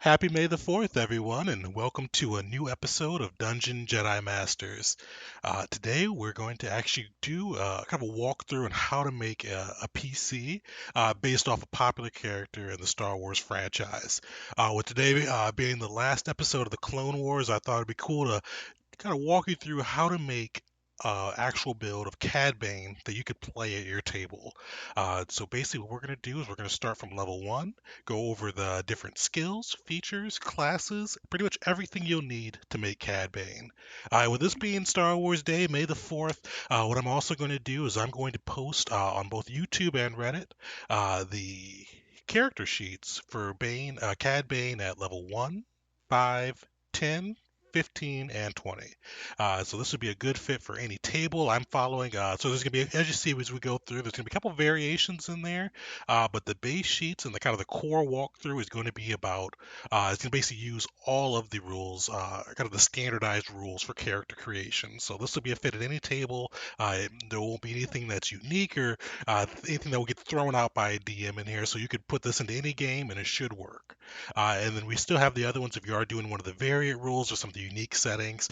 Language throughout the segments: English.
Happy May the 4th, everyone, and welcome to a new episode of Dungeon Jedi Masters. Today, we're going to actually do kind of a walkthrough on how to make a PC based off a popular character in the Star Wars franchise. With today being the last episode of the Clone Wars, I thought it'd be cool to kind of walk you through how to make actual build of Cad Bane that you could play at your table. So basically, what we're going to do is we're going to start from level one, go over the different skills, features, classes, pretty much everything you'll need to make Cad Bane. With this being Star Wars Day, May the 4th, what I'm also going to do is I'm going to post on both YouTube and Reddit the character sheets for Cad Bane at level 1, 5, 10, 15, and 20. So this would be a good fit for any table I'm following. So there's going to be, as you see as we go through, there's going to be a couple variations in there, but the base sheets and the kind of the core walkthrough is going to be about, it's going to basically use all of the rules, kind of the standardized rules for character creation. So this will be a fit at any table. There won't be anything that's unique or anything that will get thrown out by a DM in here. So you could put this into any game and it should work. And then we still have the other ones if you are doing one of the variant rules or some of the unique settings.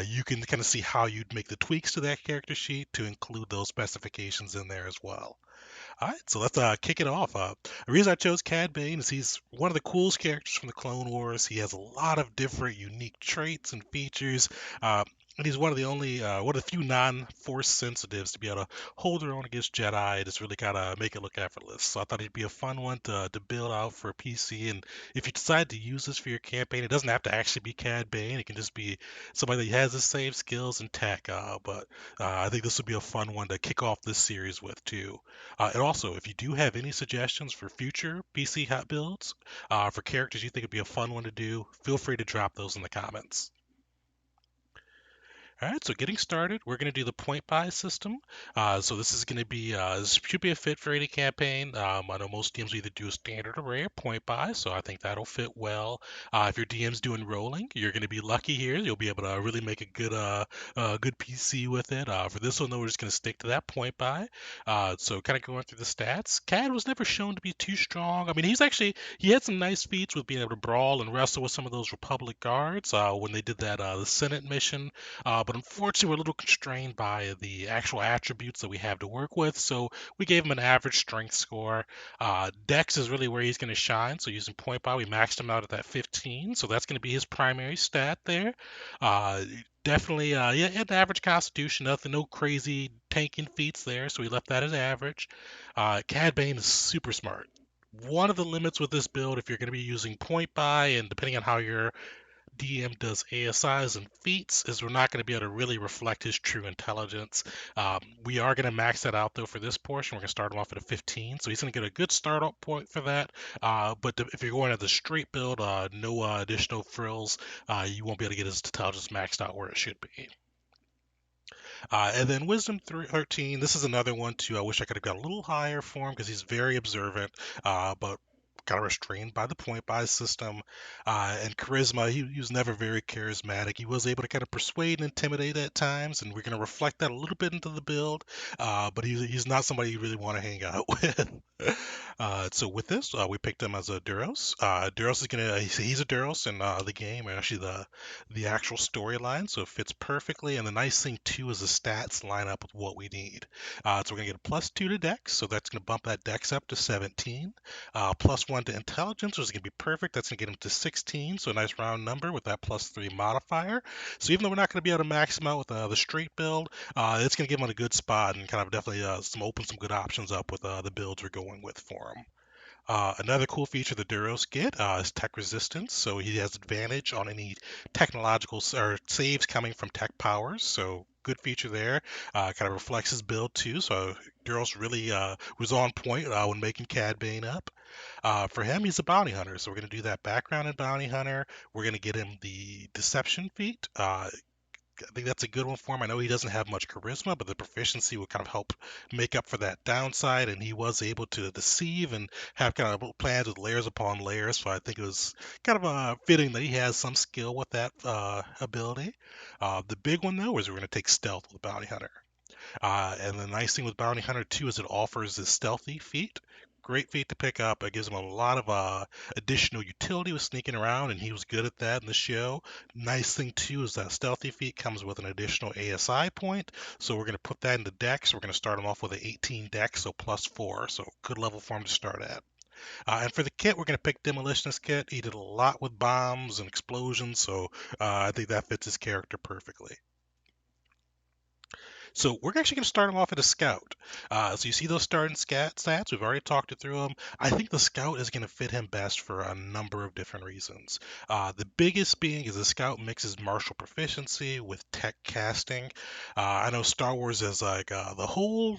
You can kind of see how you'd make the tweaks to that character sheet to include those specifications in there as well. All right, so let's kick it off. The reason I chose Cad Bane is he's one of the coolest characters from the Clone Wars. He has a lot of different unique traits and features. And he's one of the few non-force sensitives to be able to hold their own against Jedi. Just really gotta make it look effortless. So I thought he'd be a fun one to build out for a PC. And if you decide to use this for your campaign, it doesn't have to actually be Cad Bane. It can just be somebody that has the same skills and tech. But I think this would be a fun one to kick off this series with too. And also, if you do have any suggestions for future PC hot builds, for characters you think would be a fun one to do, feel free to drop those in the comments. All right, so getting started, we're going to do the point buy system. So this is going to be, this should be a fit for any campaign. I know most DMs either do a standard array or point buy, so I think that'll fit well. If your DM's doing rolling, you're going to be lucky here. You'll be able to really make a good PC with it. For this one, though, we're just going to stick to that point buy. So kind of going through the stats, Cad was never shown to be too strong. I mean, he had some nice feats with being able to brawl and wrestle with some of those Republic guards when they did that the Senate mission. But unfortunately, we're a little constrained by the actual attributes that we have to work with. So we gave him an average strength score. Dex is really where he's going to shine. So using point buy, we maxed him out at that 15. So that's going to be his primary stat there. Definitely, yeah, had average constitution, nothing, no crazy tanking feats there. So we left that as average. Cad Bane is super smart. One of the limits with this build, if you're going to be using point buy, and depending on how your DM does ASIs and feats is we're not going to be able to really reflect his true intelligence. We are going to max that out though for this portion. We're going to start him off at a 15, so he's going to get a good startup point for that. If you're going at the straight build, no additional frills, you won't be able to get his intelligence maxed out where it should be. And then Wisdom 13, this is another one too. I wish I could have got a little higher for him because he's very observant, but kind of restrained by the point buy system. And Charisma, he was never very charismatic. He was able to kind of persuade and intimidate at times, and we're going to reflect that a little bit into the build. But he's not somebody you really want to hang out with. So with this, we picked him as a Duros. Duros is he's a Duros in the game, and actually the actual storyline, so it fits perfectly. And the nice thing too is the stats line up with what we need. So we're gonna get a +2 to Dex, so that's gonna bump that Dex up to 17. +1 to Intelligence, which is gonna be perfect. That's gonna get him to 16, so a nice round number with that +3 modifier. So even though we're not gonna be able to max him out with the straight build, it's gonna give him a good spot and kind of definitely some good options up with the builds we're going with for him. Another cool feature the Duros get is tech resistance, so he has advantage on any technological or saves coming from tech powers. So good feature there. Kind of reflects his build too. So Duros really was on point when making Cad Bane up. For him, he's a bounty hunter, so we're going to do that background in bounty hunter. We're going to get him the deception feat. I think that's a good one for him. I know he doesn't have much charisma, but the proficiency would kind of help make up for that downside. And he was able to deceive and have kind of plans with layers upon layers. So I think it was kind of fitting that he has some skill with that ability. The big one though is we're going to take stealth with Bounty Hunter. And the nice thing with Bounty Hunter too is it offers this stealthy feat. great feat to pick up. It gives him a lot of additional utility with sneaking around, and he was good at that in the show. Nice thing too is that stealthy feat comes with an additional ASI point, so we're going to put that into Dex. We're going to start him off with an 18 Dex, so +4, so good level for him to start at. And for the kit, we're going to pick Demolitionist Kit. He did a lot with bombs and explosions, so I think that fits his character perfectly. So we're actually going to start him off at a scout. So you see those starting stats? We've already talked it through them. I think the scout is going to fit him best for a number of different reasons. The biggest being is the scout mixes martial proficiency with tech casting. I know Star Wars is like the whole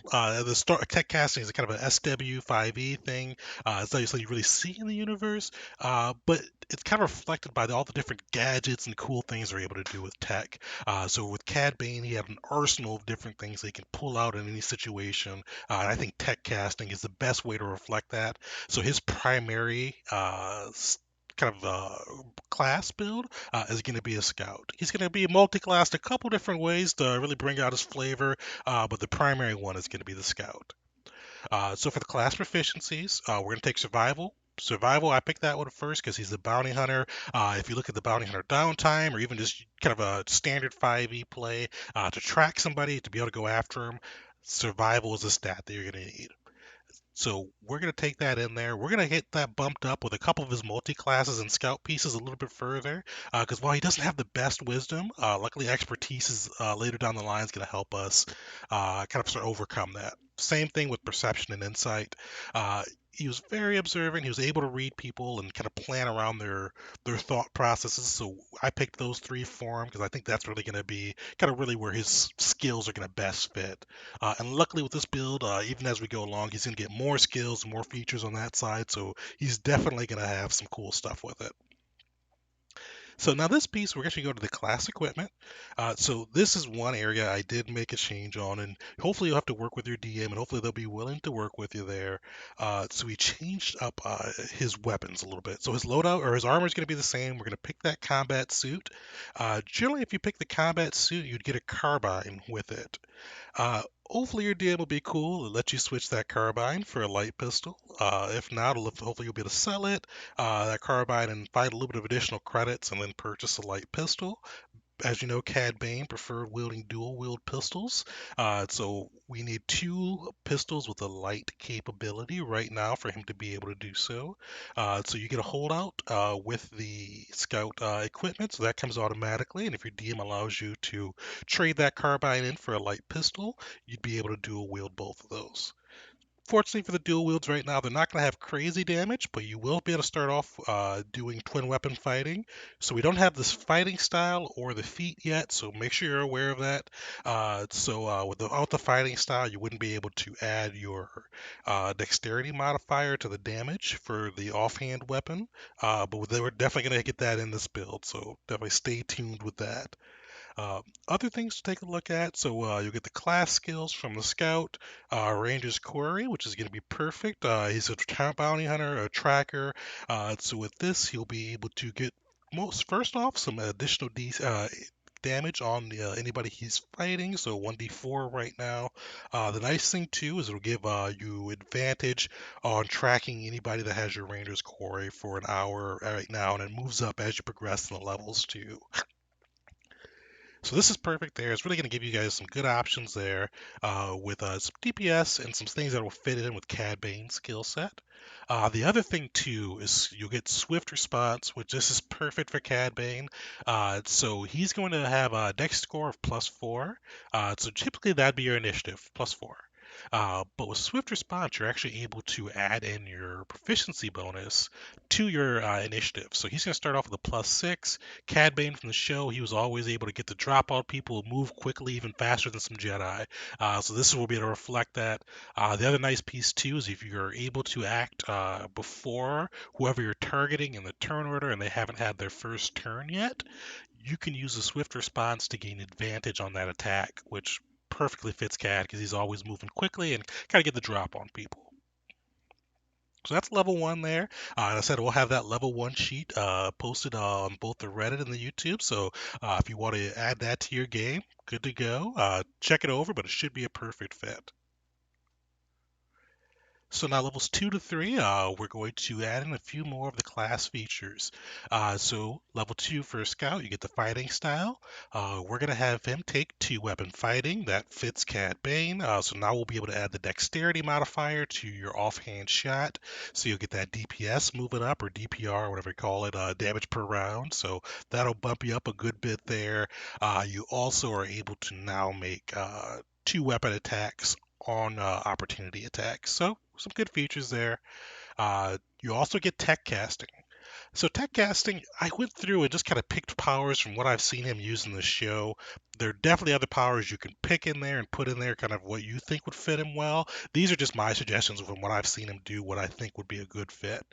tech casting is kind of an SW5E thing. It's not something you really see in the universe, but it's kind of reflected by all the different gadgets and cool things they're able to do with tech. So with Cad Bane, he had an arsenal of different things they can pull out in any situation. And I think tech casting is the best way to reflect that. So his primary kind of class build is going to be a scout. He's going to be multi-classed a couple different ways to really bring out his flavor, but the primary one is going to be the scout. So for the class proficiencies, we're going to take survival. Survival, I picked that one first because he's the bounty hunter. If you look at the bounty hunter downtime, or even just kind of a standard 5e play to track somebody to be able to go after him, survival is a stat that you're going to need. So we're going to take that in there. We're going to get that bumped up with a couple of his multi-classes and scout pieces a little bit further. Because while he doesn't have the best wisdom, luckily expertise is later down the line is going to help us kind of sort of overcome that. Same thing with perception and insight. He was very observant. He was able to read people and kind of plan around their thought processes. So I picked those three for him because I think that's really going to be kind of really where his skills are going to best fit. And luckily with this build, even as we go along, he's going to get more skills, more features on that side. So he's definitely going to have some cool stuff with it. So now this piece, we're actually going to the class equipment. So this is one area I did make a change on, and hopefully you'll have to work with your DM, and hopefully they'll be willing to work with you there. So we changed up his weapons a little bit. So his loadout or his armor is going to be the same. We're going to pick that combat suit. Generally, if you pick the combat suit, you'd get a carbine with it. Hopefully your DM will be cool and let you switch that carbine for a light pistol. If not, hopefully you'll be able to sell it, that carbine, and find a little bit of additional credits and then purchase a light pistol. As you know, Cad Bane preferred wielding dual wield pistols. So we need two pistols with a light capability right now for him to be able to do so. So you get a holdout with the scout equipment, so that comes automatically. And if your DM allows you to trade that carbine in for a light pistol, you'd be able to dual wield both of those. Fortunately for the dual wields right now, they're not going to have crazy damage, but you will be able to start off doing twin weapon fighting. So we don't have this fighting style or the feat yet, so make sure you're aware of that. Without the fighting style, you wouldn't be able to add your dexterity modifier to the damage for the offhand weapon, but we're definitely going to get that in this build, so definitely stay tuned with that. Other things to take a look at, so you'll get the class skills from the Scout, Ranger's Quarry, which is going to be perfect. He's a bounty hunter, a tracker, so with this he'll be able to get first off some additional damage on anybody he's fighting, so 1d4 right now. The nice thing too is it'll give you advantage on tracking anybody that has your Ranger's Quarry for an hour right now, and it moves up as you progress in the levels too. So this is perfect there. It's really going to give you guys some good options there with some DPS and some things that will fit in with Cad Bane's skill set. The other thing too is you'll get swift response, which this is perfect for Cad Bane. So he's going to have a dex score of +4. So typically that'd be your initiative, +4. But with swift response, you're actually able to add in your proficiency bonus to your initiative. So he's going to start off with a +6. Cad Bane from the show, he was always able to get the drop out people, move quickly, even faster than some Jedi. So this will be able to reflect that. The other nice piece too is if you're able to act before whoever you're targeting in the turn order and they haven't had their first turn yet, you can use a swift response to gain advantage on that attack, which perfectly fits Cad because he's always moving quickly and kind of get the drop on people. So that's level one there. And I said we'll have that level one sheet posted on both the Reddit and the YouTube. So if you want to add that to your game, good to go. Check it over, but it should be a perfect fit. So now levels 2 to 3, we're going to add in a few more of the class features. So level 2 for Scout, you get the fighting style. We're going to have him take 2-weapon fighting. That fits Cad Bane. So now we'll be able to add the dexterity modifier to your offhand shot. So you'll get that DPS moving up, or DPR, whatever you call it, damage per round. So that'll bump you up a good bit there. You also are able to now make 2-weapon attacks on opportunity attacks. So some good features there. You also get tech casting. So tech casting, I went through and just kind of picked powers from what I've seen him use in the show. There are definitely other powers you can pick in there and put in there, kind of what you think would fit him well. These are just my suggestions from what I've seen him do, what I think would be a good fit.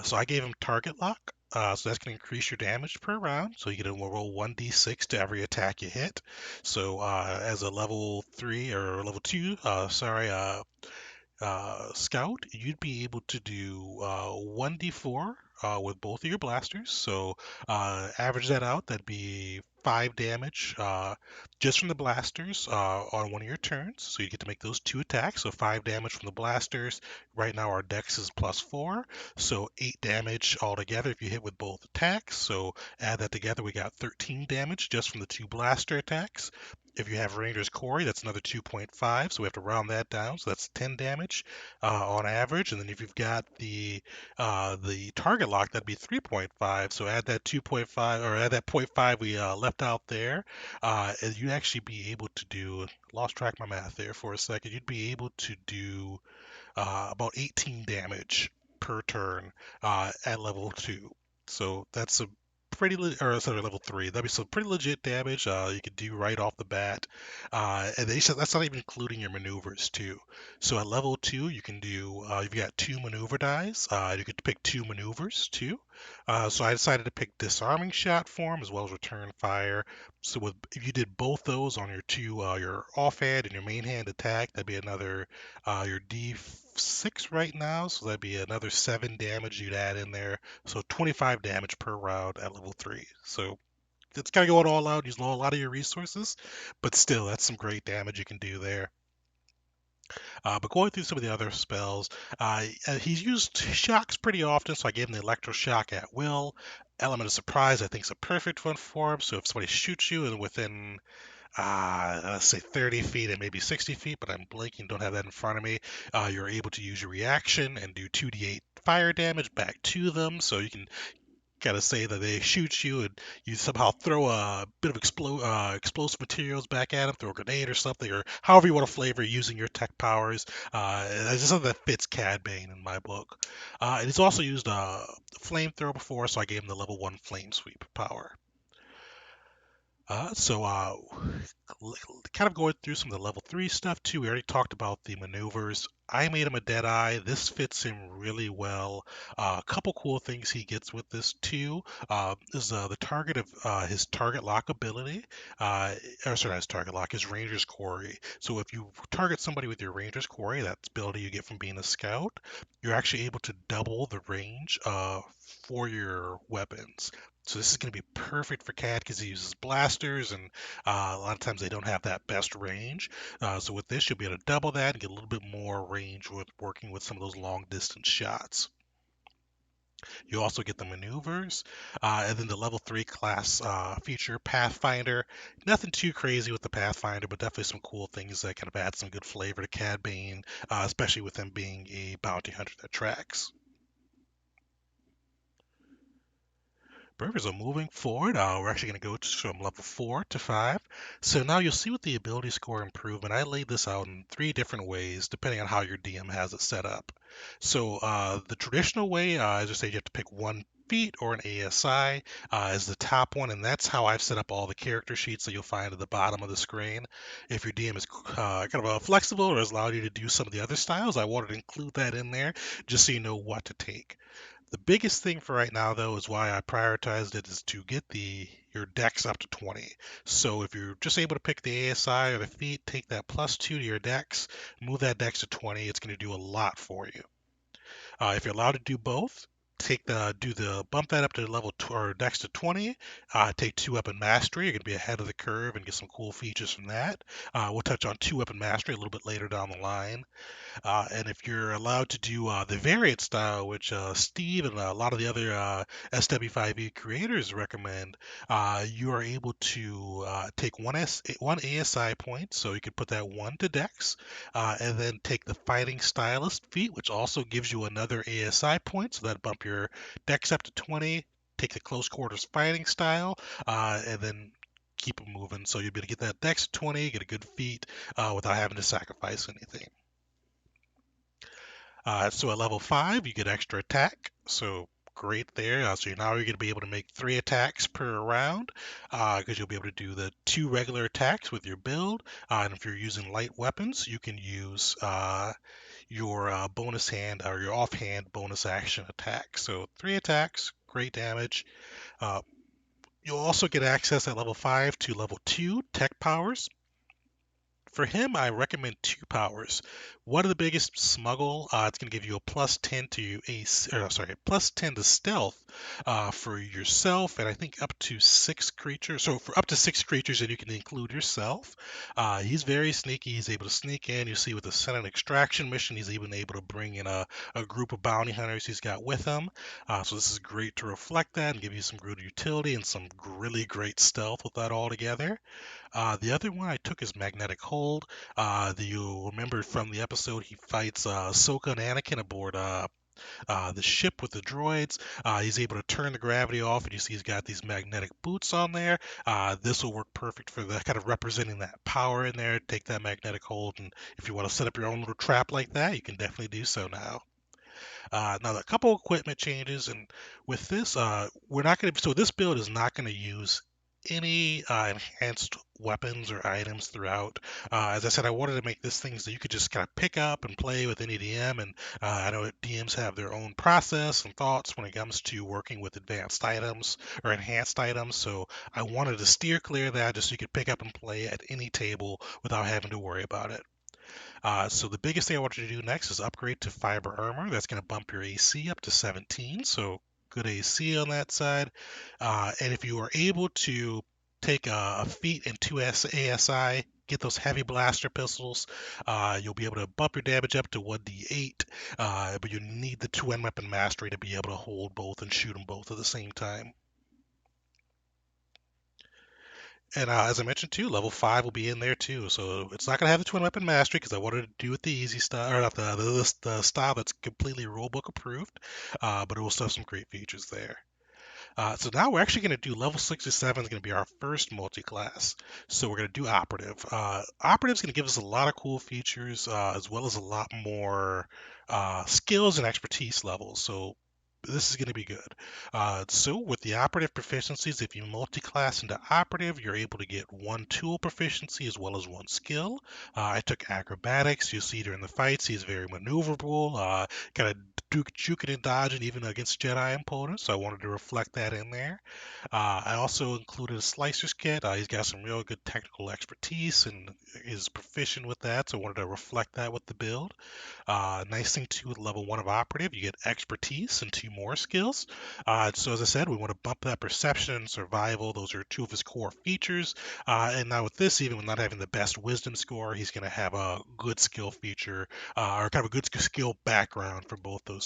So I gave him target lock. So that's going to increase your damage per round. So you get to roll 1d6 to every attack you hit. So as a level 3 or level 2, Scout, you'd be able to do 1d4 with both of your blasters. So average that out, that'd be 5 damage just from the blasters on one of your turns. So you get to make those 2 attacks. So 5 damage from the blasters. Right now our dex is +4, so 8 damage altogether if you hit with both attacks. So add that together, we got 13 damage just from the 2 blaster attacks. If you have Ranger's Quarry, that's another 2.5, so we have to round that down. So that's 10 damage on average. And then if you've got the target lock, that'd be 3.5. So add that 2.5 or add that point 0.5 we left out there, and you'd actually be able to do. Lost track of my math there for a second. You'd be able to do about 18 damage per turn at level 2. So that's a or sorry, level 3. That'd be some pretty legit damage you could do right off the bat. And they said that's not even including your maneuvers too. So at level 2, you can do, you've got 2 maneuver dies. You could pick 2 maneuvers too. So I decided to pick disarming shot form as well as return fire. So if you did both those on your your offhand and your main hand attack, that'd be another your D6 right now, so that'd be another 7 damage you'd add in there. So 25 damage per round at level 3. So it's kind of going all out, using a lot of your resources, but still, that's some great damage you can do there. But going through some of the other spells, he's used shocks pretty often, so I gave him the electroshock at will. Element of surprise, I think, is a perfect one for him. So if somebody shoots you and within let's say 30 feet and maybe 60 feet, but I'm blanking, don't have that in front of me. You're able to use your reaction and do 2d8 fire damage back to them, so you can kind of say that they shoot you and you somehow throw a bit of explosive materials back at them, throw a grenade or something, or however you want to flavor using your tech powers. It's just something that fits Cad Bane in my book. And he's also used a flamethrower before, so I gave him the level 1 flame sweep power. So kind of going through some of the level 3 stuff too. We already talked about the maneuvers. I made him a Deadeye. This fits him really well. A couple cool things he gets with this too is the target of his target lock ability. Or sorry, not his target lock, his Ranger's Quarry. So if you target somebody with your Ranger's Quarry, that's ability you get from being a scout, you're actually able to double the range for your weapons. So this is going to be perfect for Cad because he uses blasters, and a lot of times they don't have that best range. So with this, you'll be able to double that and get a little bit more range with working with some of those long distance shots. You also get the maneuvers, and then the level 3 class feature, Pathfinder. Nothing too crazy with the Pathfinder, but definitely some cool things that kind of add some good flavor to Cad Bane, especially with him being a bounty hunter that tracks. Perfect. So moving forward, we're actually going to go from level 4 to 5. So now you'll see with the ability score improvement, I laid this out in 3 different ways, depending on how your DM has it set up. So the traditional way, as I say, you have to pick one feat or an ASI as the top one, and that's how I've set up all the character sheets that you'll find at the bottom of the screen. If your DM is kind of flexible or has allowed you to do some of the other styles, I wanted to include that in there just so you know what to take. The biggest thing for right now, though, is why I prioritized it is to get your dex up to 20. So if you're just able to pick the ASI or the feat, take that +2 to your dex, move that dex to 20. It's going to do a lot for you. If you're allowed to do both, do the bump that up to level or next to 20. Take 2-weapon mastery. You're going to be ahead of the curve and get some cool features from that. We'll touch on 2-weapon mastery a little bit later down the line. And if you're allowed to do the variant style, which Steve and a lot of the other SW5E creators recommend, you are able to take one ASI point, so you can put that one to Dex, and then take the Fighting Stylist feat, which also gives you another ASI point, so that bump your Dex up to 20. Take the Close Quarters Fighting style, and then keep it moving. So you'll be able to get that Dex 20, get a good feat without having to sacrifice anything. So at level 5, you get extra attack. So great there. So now you're going to be able to make 3 attacks per round because you'll be able to do the 2 regular attacks with your build. And if you're using light weapons, you can use your bonus hand or your offhand bonus action attack. So 3 attacks, great damage. Uh, you'll also get access at level 5 to level 2 tech powers. For him, I recommend 2 powers. One of the biggest, smuggle. It's going to give you a plus 10 to plus 10 to stealth for yourself, and I think up to 6 creatures. So for up to 6 creatures, and you can include yourself. He's very sneaky. He's able to sneak in. You see, with the Senate extraction mission, he's even able to bring in a group of bounty hunters he's got with him. So this is great to reflect that and give you some good utility and some really great stealth with that all together. The other one I took is Magnetic Hold. You'll remember from the episode he fights Ahsoka and Anakin aboard the ship with the droids. He's able to turn the gravity off, and you see he's got these magnetic boots on there. This will work perfect for the kind of representing that power in there. Take that magnetic hold, and if you want to set up your own little trap like that, you can definitely do so now. Now, a couple equipment changes, and with this, we're not going to. So this build is not going to use any enhanced weapons or items throughout. As I said, I wanted to make this things that you could just kind of pick up and play with any DM, and I know DMs have their own process and thoughts when it comes to working with advanced items or enhanced items. So I wanted to steer clear of that just so you could pick up and play at any table without having to worry about it. So the biggest thing I want you to do next is upgrade to fiber armor. That's going to bump your AC up to 17. So good AC on that side. And if you are able to take a feat and 2 ASI, get those heavy blaster pistols, you'll be able to bump your damage up to 1d8. But you need the 2 weapon mastery to be able to hold both and shoot them both at the same time. And as I mentioned too, level 5 will be in there too. So it's not going to have the twin weapon mastery because I wanted to do it the easy style, or not the style that's completely rulebook approved. But it will still have some great features there. So now we're actually going to do level 6 or 7 is going to be our first multi-class. So we're going to do Operative. Operative is going to give us a lot of cool features as well as a lot more skills and expertise levels. So this is going to be good. So with the operative proficiencies, if you multi-class into operative, you're able to get 1 tool proficiency as well as 1 skill. I took acrobatics. You'll see during the fights, he's very maneuverable, kind of juking and dodging even against Jedi opponents. So I wanted to reflect that in there. I also included a slicer's kit. He's got some real good technical expertise and is proficient with that. So I wanted to reflect that with the build. Nice thing too with level 1 of operative, you get expertise and 2 more skills. So as I said, we want to bump that perception and survival. Those are 2 of his core features. And now with this, even with not having the best wisdom score, he's going to have a good skill feature or kind of a good skill background for both those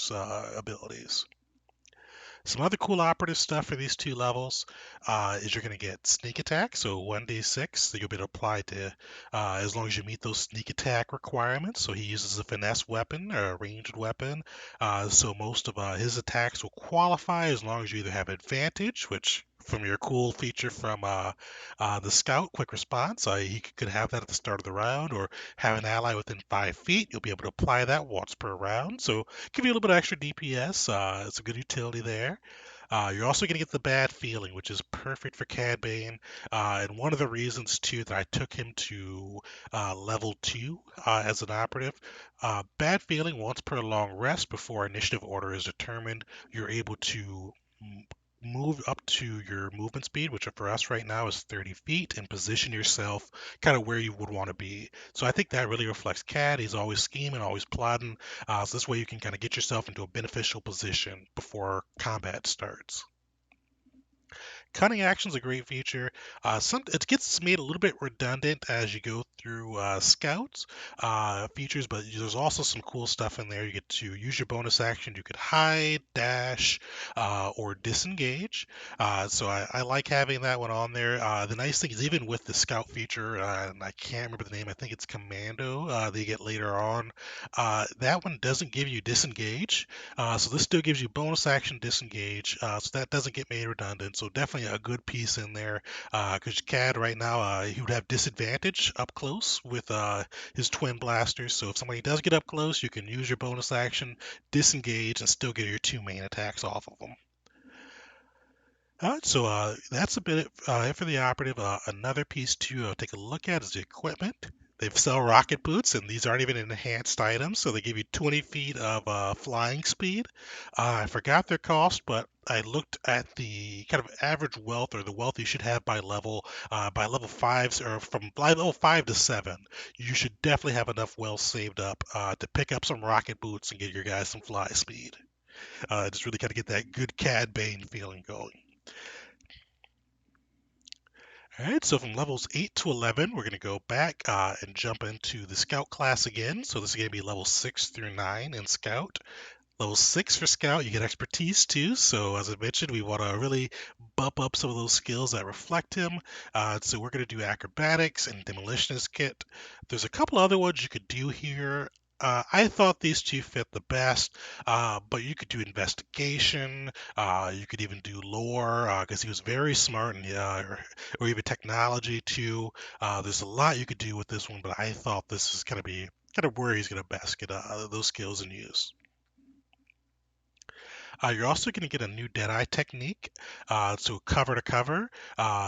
abilities. Some other cool operative stuff for these 2 levels is you're going to get sneak attack, so 1d6 that you'll be able to apply to as long as you meet those sneak attack requirements. So he uses a finesse weapon or a ranged weapon, so most of his attacks will qualify as long as you either have advantage, which from your cool feature from the scout quick response, he could have that at the start of the round, or have an ally within 5 feet. You'll be able to apply that once per round, so give you a little bit of extra DPS. It's a good utility there. You're also going to get the bad feeling, which is perfect for Cad Bane. And one of the reasons, too, that I took him to level 2 as an operative. Bad feeling, once per long rest before initiative order is determined, you're able to move up to your movement speed, which for us right now is 30 feet, and position yourself kind of where you would want to be. So I think that really reflects Cad. He's always scheming, always plotting. So this way you can kind of get yourself into a beneficial position before combat starts. Cutting action's a great feature. It gets made a little bit redundant as you go through scouts features, but there's also some cool stuff in there. You get to use your bonus action. You could hide, dash, or disengage. So I like having that one on there. The nice thing is even with the scout feature, and I can't remember the name. I think it's Commando. They get later on. That one doesn't give you disengage. So this still gives you bonus action disengage, so that doesn't get made redundant. So definitely a good piece in there. Because Cad right now, he would have disadvantage up close with his twin blasters. So if somebody does get up close, you can use your bonus action, disengage, and still get your two main attacks off of them. So that's a bit it for the operative. Another piece to take a look at is the equipment. They sell rocket boots, and these aren't even enhanced items, so they give you 20 feet of flying speed. I forgot their cost, but I looked at the kind of average wealth or the wealth you should have by level. By level 5, or from level 5 to 7, you should definitely have enough wealth saved up to pick up some rocket boots and get your guys some fly speed. Just really kind of get that good Cad Bane feeling going. All right, so from levels 8 to 11, we're going to go back and jump into the Scout class again. So this is going to be level 6 through 9 in Scout. Level 6 for Scout, you get expertise too. So as I mentioned, we want to really bump up some of those skills that reflect him. So we're going to do acrobatics and demolitionist kit. There's a couple other ones you could do here. I thought these two fit the best, but you could do investigation. You could even do lore because he was very smart, and or even technology too. There's a lot you could do with this one, but I thought this is going to be kind of where he's going to best get those skills in use. You're also going to get a new Deadeye technique, so cover to cover.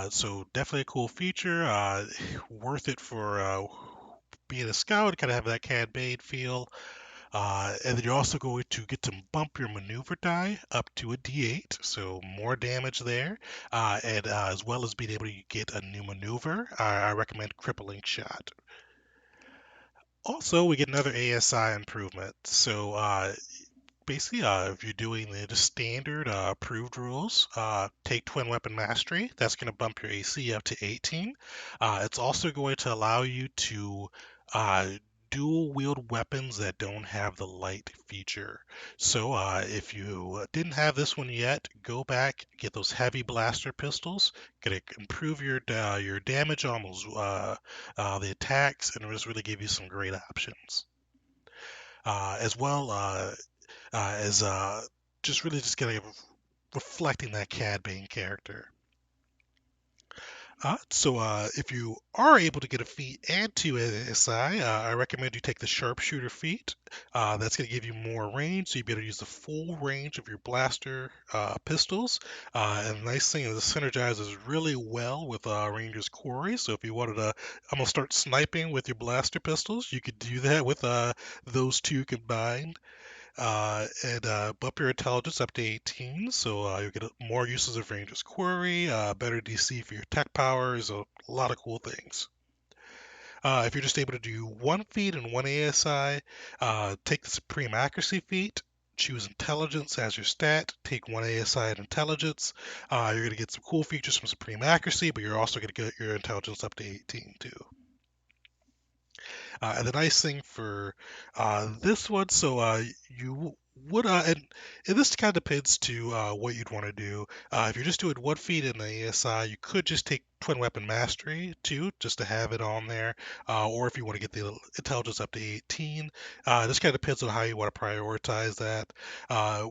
So definitely a cool feature. Worth it for being a scout, kind of have that Cad Bane feel. And then you're also going to get to bump your maneuver die up to a D8, so more damage there. And as well as being able to get a new maneuver, I recommend crippling shot. Also, we get another ASI improvement. So basically, if you're doing the standard approved rules, take Twin Weapon Mastery. That's going to bump your AC up to 18. It's also going to allow you to uh, dual wield weapons that don't have the light feature. So if you didn't have this one yet, go back, get those heavy blaster pistols. Gonna improve your damage on those the attacks, and just really give you some great options. As well, as just really just kind of reflecting that Cad Bane character. So if you are able to get a feat and two ASI, I recommend you take the sharpshooter feat. That's going to give you more range, so you'll be able to use the full range of your blaster pistols. And the nice thing is it synergizes really well with Ranger's Quarry. So if you wanted to, I'm gonna start sniping with your blaster pistols, you could do that with those two combined. And bump your intelligence up to 18, so you get more uses of Ranger's Quarry, better DC for your tech powers, a lot of cool things. If you're just able to do one feat and one ASI, take the Supreme Accuracy feat, choose Intelligence as your stat, take one ASI in Intelligence. You're going to get some cool features from Supreme Accuracy, but you're also going to get your Intelligence up to 18 too. And the nice thing for this one, so you would, and this kind of depends to what you'd want to do. If you're just doing one feat in the ASI, you could just take Twin Weapon Mastery too, just to have it on there. Or if you want to get the intelligence up to 18, this kind of depends on how you want to prioritize that.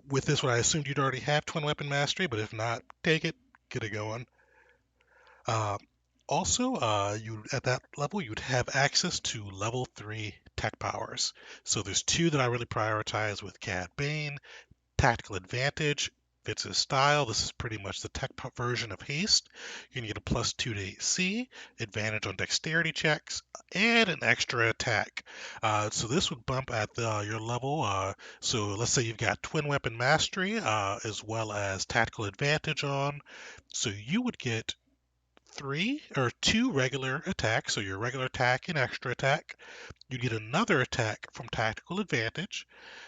With this one, I assumed you'd already have Twin Weapon Mastery, but if not, take it, get it going. Uh, Also, you at that level, you'd have access to level 3 tech powers. So there's two that I really prioritize with Cad Bane, Tactical Advantage, fits his style. This is pretty much the tech version of haste. You're going to get a +2 to AC, advantage on dexterity checks, and an extra attack. So this would bump at your level. So let's say you've got twin weapon mastery as well as tactical advantage on. So you would get two regular attacks. So your regular attack and extra attack. You'd get another attack from tactical advantage.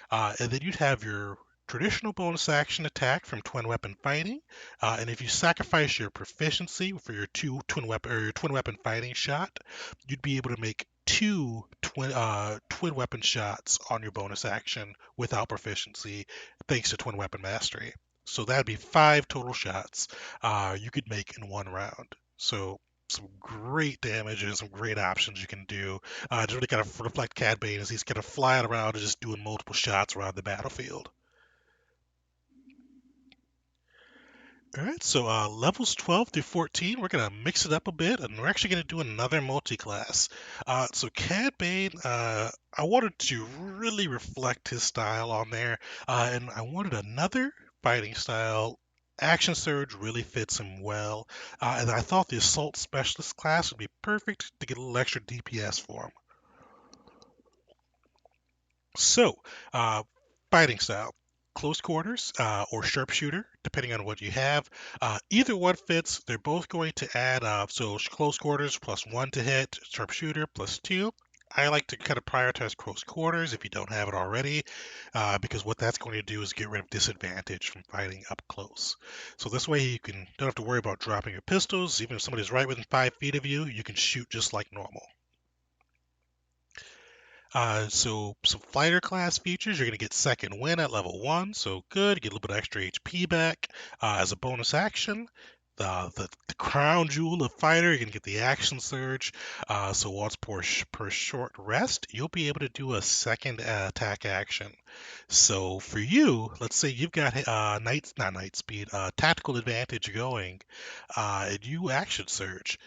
And then you'd have your traditional bonus action attack from twin weapon fighting. And if you sacrifice your proficiency for your your twin weapon fighting shot, you'd be able to make two twin weapon shots on your bonus action without proficiency, thanks to twin weapon mastery. So that'd be 5 total shots you could make in one round. So some great damage and some great options you can do. Just really kind of reflect Cad Bane as he's kind of flying around and just doing multiple shots around the battlefield. All right, so levels 12 through 14, we're going to mix it up a bit, and we're actually going to do another multi-class. So Cad Bane, I wanted to really reflect his style on there, and I wanted another fighting style. Action Surge really fits him well, and I thought the Assault Specialist class would be perfect to get a little extra DPS for him. So, uh, fighting style, close quarters or sharpshooter, depending on what you have. Either one fits. They're both going to add so close quarters +1 to hit, sharpshooter +2. I like to kind of prioritize close quarters if you don't have it already, because what that's going to do is get rid of disadvantage from fighting up close. So this way you don't have to worry about dropping your pistols. Even if somebody's right within 5 feet of you, you can shoot just like normal. So some fighter class features, you're going to get second wind at level 1, so good, get a little bit of extra HP back. As a bonus action, the crown jewel of fighter, you're going to get the action surge. So once per short rest, you'll be able to do a second attack action. So for you, let's say you've got not night speed, tactical advantage going, and you action surge.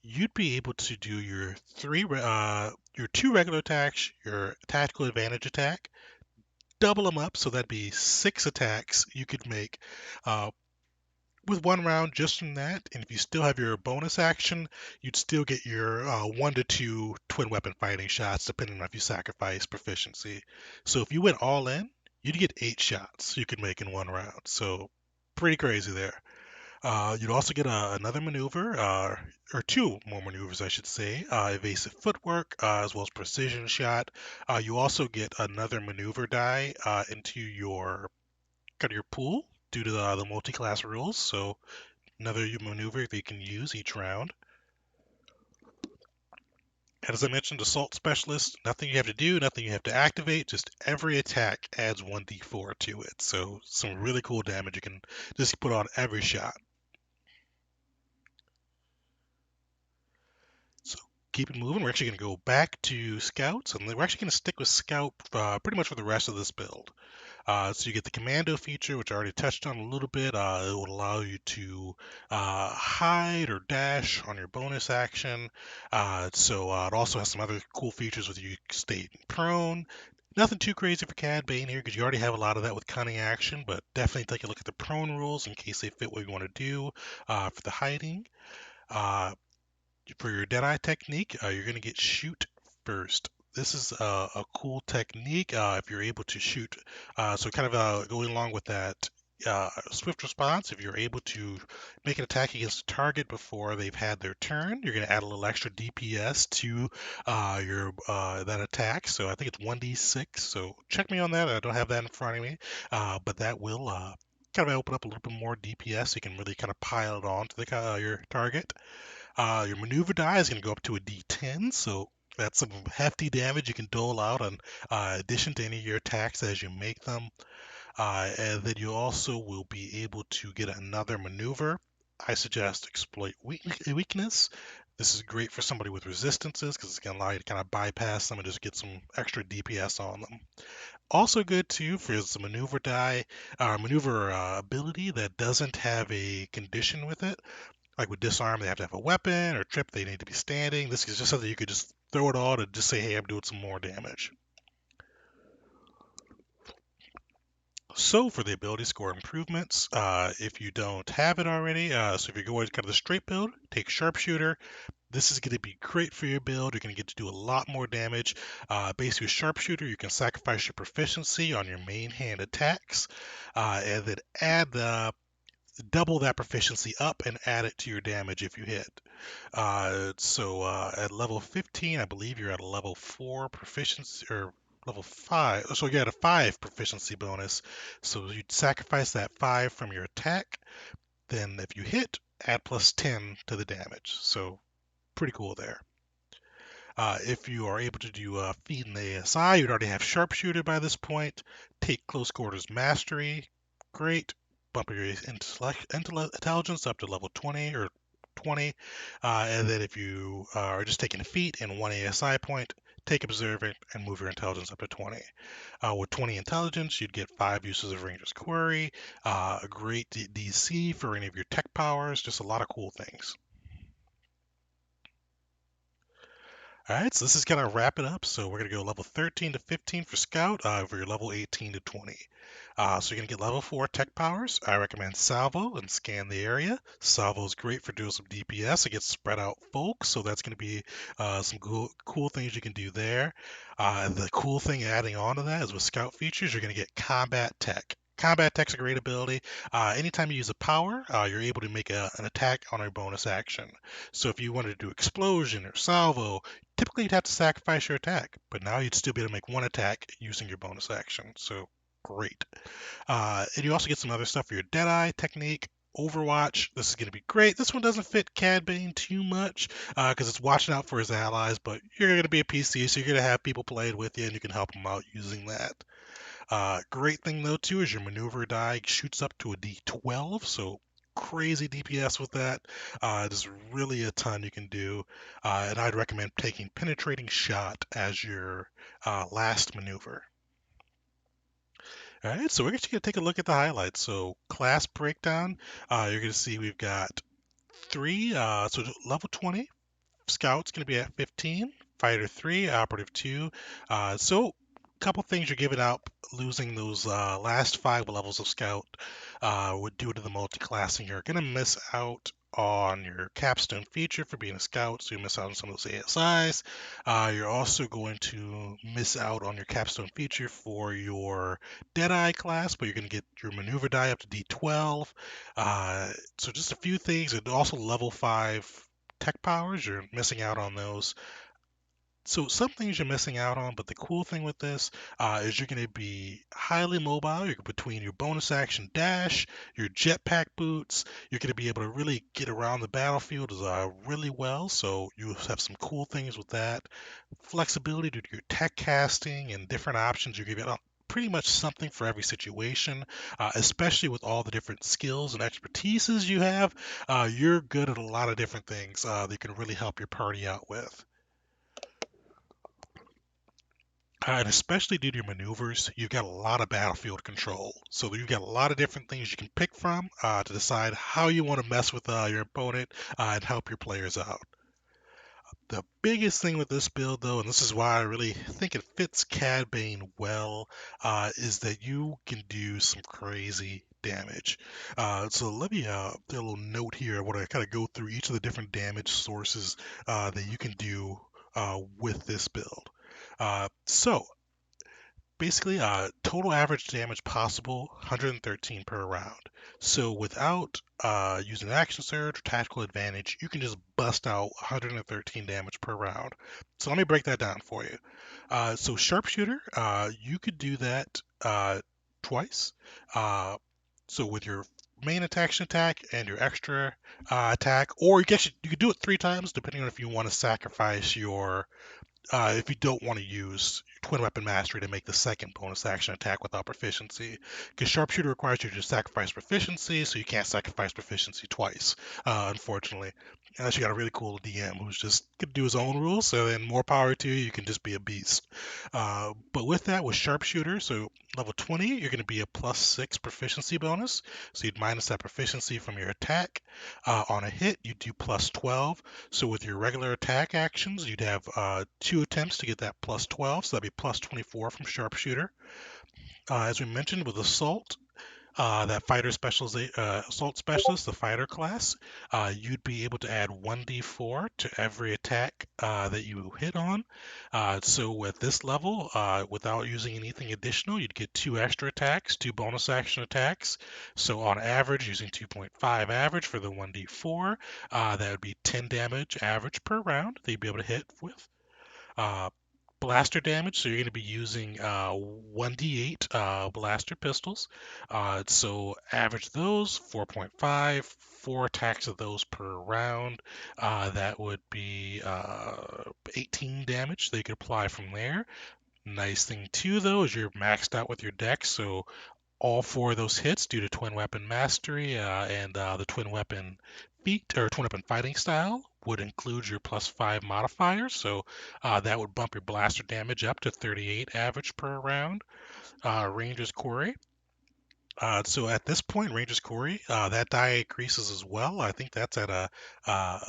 You'd be able to do your 2 regular attacks, your tactical advantage attack, double them up, so that'd be 6 attacks you could make with one round just from that. And if you still have your bonus action, you'd still get your 1 to 2 twin weapon fighting shots, depending on if you sacrifice proficiency. So if you went all in, you'd get 8 shots you could make in one round. So pretty crazy there. You'd also get another maneuver, or 2 more maneuvers, I should say, evasive footwork, as well as precision shot. You also get another maneuver die into your pool due to the multi-class rules. So another maneuver that you can use each round. And as I mentioned, Assault Specialist, nothing you have to do, nothing you have to activate, just every attack adds 1d4 to it. So some really cool damage you can just put on every shot. So keep it moving. We're actually going to go back to Scouts, and we're actually going to stick with Scout pretty much for the rest of this build. So you get the Commando feature, which I already touched on a little bit. It will allow you to hide or dash on your bonus action. It also has some other cool features with you stay prone. Nothing too crazy for Cad Bane here because you already have a lot of that with cunning action, but definitely take a look at the prone rules in case they fit what you want to do for the hiding. Uh, for your Deadeye technique, you're going to get shoot first. This is a cool technique if you're able to shoot. So kind of going along with that swift response, if you're able to make an attack against a target before they've had their turn, you're going to add a little extra DPS to your that attack. So I think it's 1d6. So check me on that. I don't have that in front of me, but that will kind of open up a little bit more DPS. So you can really kind of pile it on to your target. Your maneuver die is going to go up to a D10, so that's some hefty damage you can dole out in addition to any of your attacks as you make them. And then you also will be able to get another maneuver. I suggest exploit weakness. This is great for somebody with resistances because it's going to allow you to kind of bypass them and just get some extra DPS on them. Also good too for the maneuver die, maneuver ability that doesn't have a condition with it. Like with disarm, they have to have a weapon, or trip, they need to be standing. This is just something you could just throw it on and just say, hey, I'm doing some more damage. So for the ability score improvements, if you don't have it already, so if you're going kind of the straight build, take Sharpshooter. This is going to be great for your build. You're going to get to do a lot more damage. Basically, with Sharpshooter, you can sacrifice your proficiency on your main hand attacks, and then add the double that proficiency up and add it to your damage if you hit. At level 15, I believe you're at a level 4 proficiency, or level 5. So you got a 5 proficiency bonus. So you'd sacrifice that 5 from your attack. Then if you hit, add plus 10 to the damage. So pretty cool there. If you are able to do feed and ASI, you'd already have Sharpshooter by this point. Take Close Quarters Mastery, great. Bump your intelligence up to level 20 or 20. And then if you are just taking a feat and one ASI point, take Observant and move your intelligence up to 20. With 20 intelligence, you'd get 5 uses of Ranger's Query, a great DC for any of your tech powers, just a lot of cool things. All right, so this is going to wrap it up. So we're going to go level 13 to 15 for Scout, for your level 18 to 20. So you're going to get level 4 tech powers. I recommend Salvo and Scan the Area. Salvo is great for doing some DPS against spread out folks, so that's going to be some cool things you can do there. The cool thing adding on to that is with Scout features, you're going to get Combat Tech. Combat Tech's a great ability. Anytime you use a power, you're able to make an attack on a bonus action. So if you wanted to do Explosion or Salvo, typically you'd have to sacrifice your attack, but now you'd still be able to make one attack using your bonus action. So great. And you also get some other stuff for your Deadeye technique. Overwatch, this is going to be great. This one doesn't fit Cad Bane too much because it's watching out for his allies, but you're going to be a PC, so you're going to have people playing with you and you can help them out using that. Great thing though too is your maneuver die shoots up to a D12, so crazy DPS with that. There's really a ton you can do, and I'd recommend taking penetrating shot as your last maneuver. All right, so we're actually going to take a look at the highlights. So class breakdown, you're going to see we've got 3, so level 20, Scout's going to be at 15, Fighter 3, Operative 2. So a couple things you're giving up, losing those last 5 levels of Scout would due to the multi-classing. You're going to miss out on your capstone feature for being a scout, so you miss out on some of those ASIs. You're also going to miss out on your capstone feature for your Deadeye class, but you're going to get your maneuver die up to D12. So just a few things, and also level 5 tech powers, you're missing out on those. So some things you're missing out on, but the cool thing with this is you're going to be highly mobile. You're between your bonus action dash, your jetpack boots. You're going to be able to really get around the battlefield really well. So you have some cool things with that. Flexibility to do your tech casting and different options. You're going to get pretty much something for every situation, especially with all the different skills and expertises you have. You're good at a lot of different things that you can really help your party out with. And especially due to your maneuvers, you've got a lot of battlefield control. So you've got a lot of different things you can pick from to decide how you want to mess with your opponent and help your players out. The biggest thing with this build, though, and this is why I really think it fits Cad Bane well, is that you can do some crazy damage. So let me do a little note here. I want to kind of go through each of the different damage sources that you can do with this build. So basically, total average damage possible 113 per round. So without using action surge or tactical advantage, you can just bust out 113 damage per round. So let me break that down for you. So sharpshooter, you could do that twice. So with your main attack and your extra attack, or you could do it 3 times depending on if you want to sacrifice your if you don't want to use Twin Weapon Mastery to make the second bonus action attack without proficiency. Because Sharpshooter requires you to sacrifice proficiency, so you can't sacrifice proficiency twice, unfortunately. Unless you got a really cool DM who's just going to do his own rules, so then more power to you, you can just be a beast. But with that, with Sharpshooter, so level 20, you're going to be a +6 proficiency bonus, so you'd minus that proficiency from your attack. On a hit, you do +12. So with your regular attack actions, you'd have 2 attempts to get that +12, so that'd be +24 from Sharpshooter. As we mentioned with Assault, that assault specialist, the fighter class, you'd be able to add 1d4 to every attack that you hit on. So at this level, without using anything additional, you'd get 2 extra attacks, 2 bonus action attacks. So on average, using 2.5 average for the 1d4, that would be 10 damage average per round that you'd be able to hit with. Uh, Blaster damage, so you're going to be using 1d8 blaster pistols. So average those 4.5, 4 attacks of those per round. That would be 18 damage that you could apply from there. Nice thing too, though, is you're maxed out with your deck, so all 4 of those hits due to twin weapon mastery and the twin weapon feat or twin weapon fighting style would include your +5 modifier, so that would bump your blaster damage up to 38 average per round. Ranger's Quarry. So at this point, Ranger's Quarry, that die increases as well. I think that's at uh, a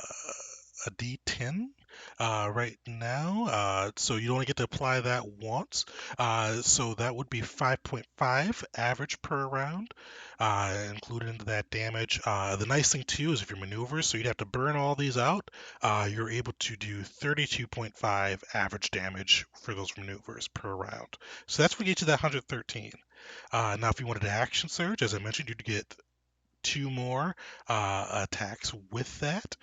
D10 right now. So you only get to apply that once. So that would be 5.5 average per round, included into that damage. The nice thing too is if you're maneuvers, so you'd have to burn all these out. You're able to do 32.5 average damage for those maneuvers per round. So that's what gets you that 113. Now, if you wanted to action surge, as I mentioned, you'd get 2 more attacks with that.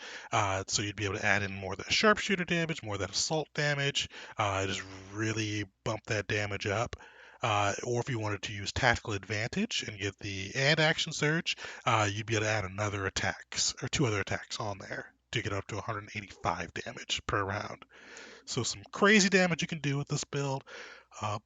So you'd be able to add in more of that sharpshooter damage, more of that assault damage, just really bump that damage up. Or if you wanted to use tactical advantage and get the action surge, you'd be able to add another attacks or 2 other attacks on there to get up to 185 damage per round. So some crazy damage you can do with this build. Uh,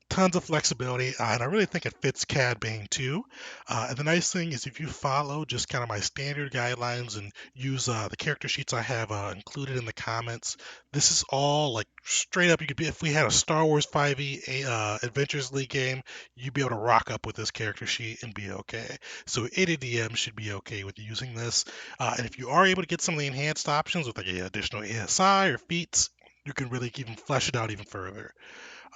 Tons of flexibility, and I really think it fits Cad Bane too. And the nice thing is if you follow just kind of my standard guidelines and use the character sheets I have included in the comments, this is all like straight up. You could be if we had a Star Wars 5e Adventures League game, you'd be able to rock up with this character sheet and be okay. So any DM should be okay with using this. And if you are able to get some of the enhanced options with like additional ASI or feats, you can really even flesh it out even further.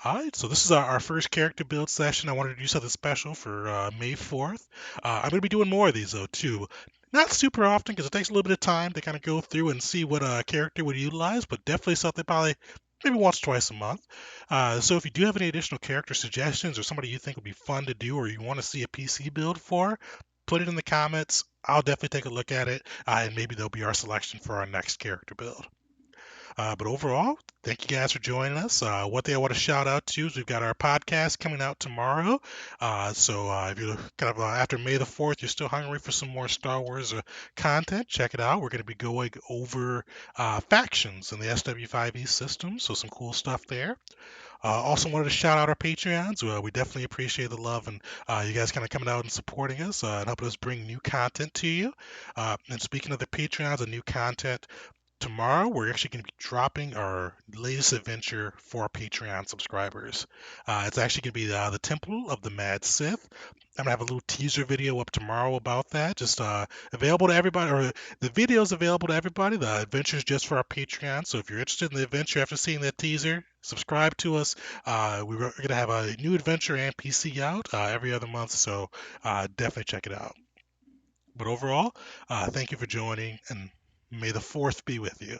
All right, so this is our first character build session. I wanted to do something special for May 4th. I'm going to be doing more of these though too. Not super often because it takes a little bit of time to kind of go through and see what a character would utilize, but definitely something probably maybe once, twice a month. So if you do have any additional character suggestions or somebody you think would be fun to do or you want to see a PC build for, put it in the comments. I'll definitely take a look at it, and maybe they'll be our selection for our next character build. But overall, thank you guys for joining us. One thing I want to shout out to is we've got our podcast coming out tomorrow. So if you're kind of after May the 4th, you're still hungry for some more Star Wars content, check it out. We're going to be going over factions in the SW5E system, so some cool stuff there. Also wanted to shout out our Patreons. We definitely appreciate the love and you guys kind of coming out and supporting us and helping us bring new content to you. And speaking of the Patreons and new content, tomorrow we're actually going to be dropping our latest adventure for our Patreon subscribers. It's actually going to be the Temple of the Mad Sith. I'm gonna have a little teaser video up tomorrow about that. Just available to everybody, or the video is available to everybody. The adventure is just for our Patreon. So if you're interested in the adventure after seeing that teaser, subscribe to us. We're gonna have a new adventure and PC out every other month, so definitely check it out. But overall, thank you for joining, and may the 4th be with you.